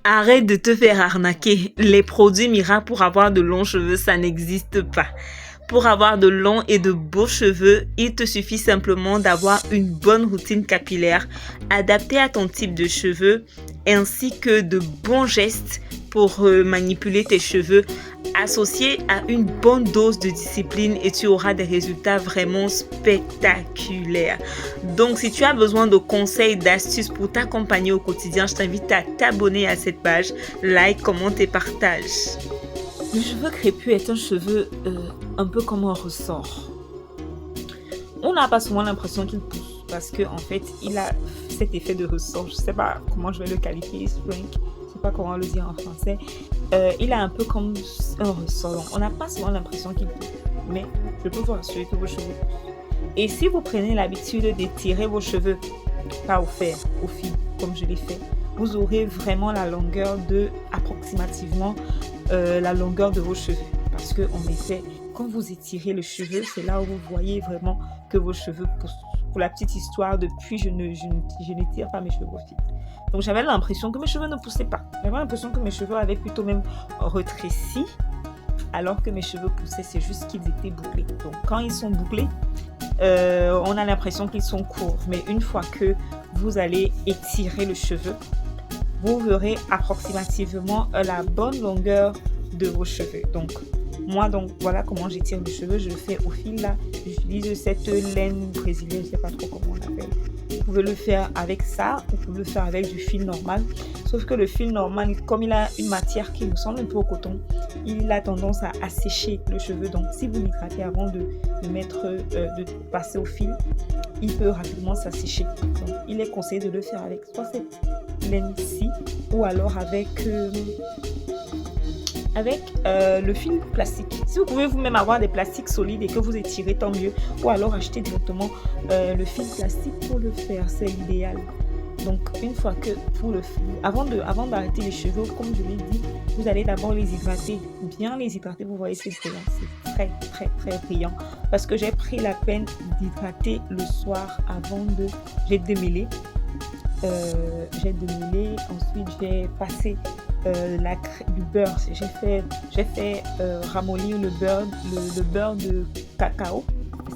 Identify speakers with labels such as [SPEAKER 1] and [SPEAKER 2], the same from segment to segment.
[SPEAKER 1] Arrête de te faire arnaquer. Les produits miracles pour avoir de longs cheveux, ça n'existe pas. Pour avoir de longs et de beaux cheveux, il te suffit simplement d'avoir une bonne routine capillaire adaptée à ton type de cheveux ainsi que de bons gestes pour manipuler tes cheveux associés à une bonne dose de discipline et tu auras des résultats vraiment spectaculaires. Donc, si tu as besoin de conseils, d'astuces pour t'accompagner au quotidien, je t'invite à t'abonner à cette page, like, commente et partage. Le cheveu crépus est un cheveu un peu comme un ressort. On n'a pas souvent l'impression qu'il pousse parce qu'en fait, il a cet effet de ressort. Je ne sais pas comment je vais le qualifier, Frank. Je ne sais pas comment le dire en français. Il a un peu comme un ressort. Donc, on n'a pas souvent l'impression qu'il pousse. Mais je peux vous rassurer que vos cheveux poussent. Et si vous prenez l'habitude d'étirer vos cheveux, pas au fer, au fil, comme je l'ai fait, vous aurez vraiment la longueur de approximativement la longueur de vos cheveux. Parce que en effet, quand vous étirez le cheveu, c'est là où vous voyez vraiment que vos cheveux poussent. Pour la petite histoire, depuis, je n'étire pas mes cheveux au fil. Donc j'avais l'impression que mes cheveux ne poussaient pas. J'avais l'impression que mes cheveux avaient plutôt même rétréci, alors que mes cheveux poussaient, c'est juste qu'ils étaient bouclés. Donc quand ils sont bouclés, on a l'impression qu'ils sont courts. Mais une fois que vous allez étirer le cheveu, vous verrez approximativement la bonne longueur de vos cheveux. Donc, moi, voilà comment j'étire le cheveu. Je le fais au fil là. J'utilise cette laine brésilienne, je ne sais pas trop comment on l'appelle. Vous pouvez le faire avec ça, vous pouvez le faire avec du fil normal. Sauf que le fil normal, comme il a une matière qui ressemble un peu au coton, il a tendance à assécher le cheveu. Donc, si vous l'hydratez avant de passer au fil, il peut rapidement s'assécher. Donc, il est conseillé de le faire avec soit cette laine-ci ou alors avec le fil plastique. Si vous pouvez vous-même avoir des plastiques solides et que vous étirez, tant mieux. Ou alors acheter directement le fil plastique pour le faire, c'est l'idéal. Donc, une fois que avant d'arrêter les cheveux, comme je l'ai dit, vous allez d'abord les hydrater. Bien les hydrater, vous voyez, c'est brillant. C'est très, très, très brillant. Parce que j'ai pris la peine d'hydrater le soir avant de... J'ai démêlé. Ensuite j'ai passé du beurre. J'ai fait ramollir le beurre de cacao.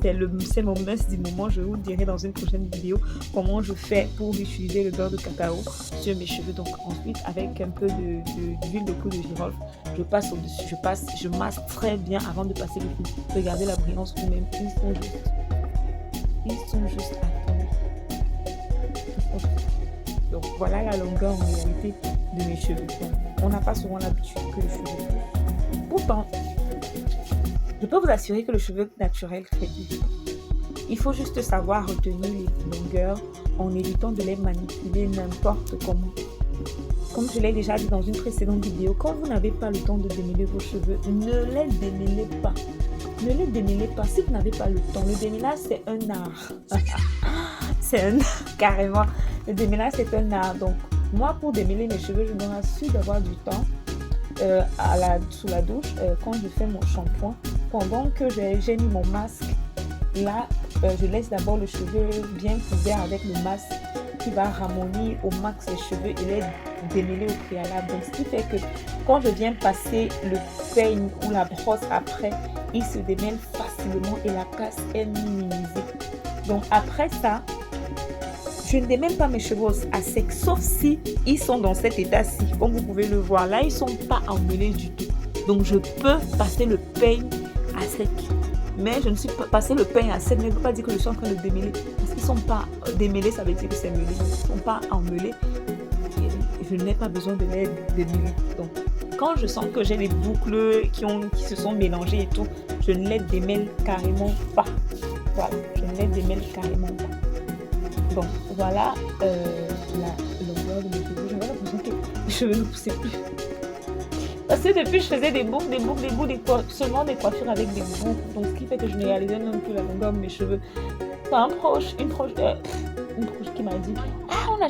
[SPEAKER 1] C'est mon must du moment. Je vous dirai dans une prochaine vidéo comment je fais pour utiliser le beurre de cacao sur mes cheveux. Donc ensuite, avec un peu d'huile de poudre de girofle, je passe au-dessus. Je masse très bien avant de passer le fil. Regardez la brillance vous-même. Ils sont juste attendus. Donc voilà la longueur en réalité de mes cheveux. Donc, on n'a pas souvent l'habitude que les cheveux poussent. Pourtant, je peux vous assurer que le cheveu naturel crépit. Il faut juste savoir retenir les longueurs en évitant de les manipuler n'importe comment. Comme je l'ai déjà dit dans une précédente vidéo, quand vous n'avez pas le temps de démêler vos cheveux, ne les démêlez pas. Ne les démêlez pas si vous n'avez pas le temps. Le démêlage, c'est un art. C'est un art, carrément. Le démêlage, c'est un art. Donc, moi, pour démêler mes cheveux, je me rassure d'avoir du temps sous la douche quand je fais mon shampoing. Pendant que j'ai mis mon masque, là, je laisse d'abord le cheveu bien couvert avec le masque qui va ramollir au max les cheveux et les démêler au préalable. Donc, ce qui fait que quand je viens passer le peigne ou la brosse après, il se démêle facilement et la casse est minimisée. Donc, après ça, je ne démêle pas mes cheveux à sec, sauf si ils sont dans cet état-ci. Comme vous pouvez le voir, là, ils ne sont pas emmêlés du tout. Donc, je peux passer le peigne à sec. Mais je ne suis pas passé le peigne à sec, mais je ne veux pas dire que je suis en train de démêler. Parce qu'ils ne sont pas démêlés, ça veut dire que c'est mêlé. Ils ne sont pas emmêlés. Je n'ai pas besoin de les démêler. Donc, quand je sens que j'ai les boucles qui se sont mélangées et tout, je ne les démêle carrément pas. Voilà, je ne les démêle carrément pas. Bon, voilà la longueur de mes cheveux. J'avais l'impression que mes cheveux ne poussaient plus. Parce que depuis, je faisais des boucles, seulement des coiffures avec des boucles. Donc, ce qui fait que je ne réalisais même plus la longueur de mes cheveux. Quand une proche qui m'a dit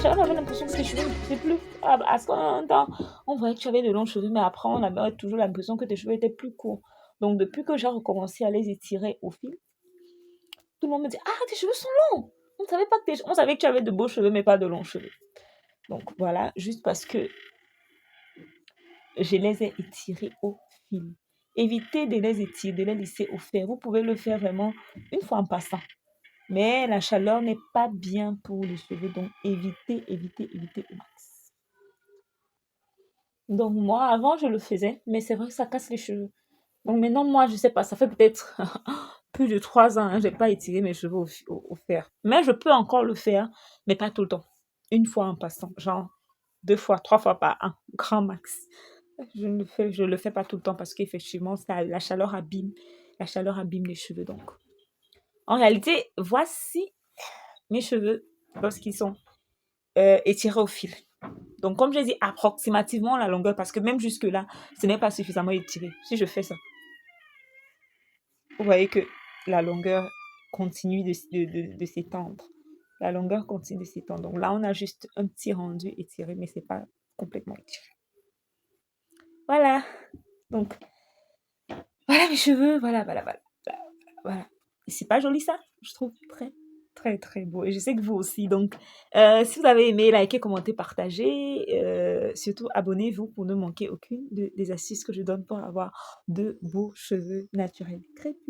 [SPEAKER 1] j'avais l'impression que tes cheveux ne poussaient plus. À ce temps, on voyait que tu avais de longs cheveux, mais après, on avait toujours l'impression que tes cheveux étaient plus courts. Donc, depuis que j'ai recommencé à les étirer au fil, tout le monde me dit tes cheveux sont longs. On savait que tu avais de beaux cheveux, mais pas de longs cheveux. Donc, voilà, juste parce que je les ai étirés au fil. Évitez de les étirer, de les laisser au fer. Vous pouvez le faire vraiment une fois en passant. Mais la chaleur n'est pas bien pour les cheveux, donc évitez, évitez, évitez au max. Donc moi, avant, je le faisais, mais c'est vrai que ça casse les cheveux. Donc maintenant, moi, je sais pas, ça fait peut-être plus de 3 ans, hein, j'ai pas étiré mes cheveux au fer. Mais je peux encore le faire, mais pas tout le temps. Une fois en passant, genre 2 fois, 3 fois par an, grand max. Je le fais pas tout le temps parce qu'effectivement, la chaleur abîme les cheveux. Donc, en réalité, voici mes cheveux lorsqu'ils sont étirés au fil. Donc, comme j'ai dit, approximativement la longueur, parce que même jusque-là, ce n'est pas suffisamment étiré. Si je fais ça, vous voyez que la longueur continue de s'étendre. La longueur continue de s'étendre. Donc là, on a juste un petit rendu étiré, mais c'est pas complètement étiré. Voilà. Donc, voilà mes cheveux. Voilà, voilà, voilà. Voilà. Et c'est pas joli ça? Je trouve très, très, très beau. Et je sais que vous aussi. Donc, si vous avez aimé, likez, commentez, partagez. Surtout, abonnez-vous pour ne manquer aucune des astuces que je donne pour avoir de beaux cheveux naturels. Crépus.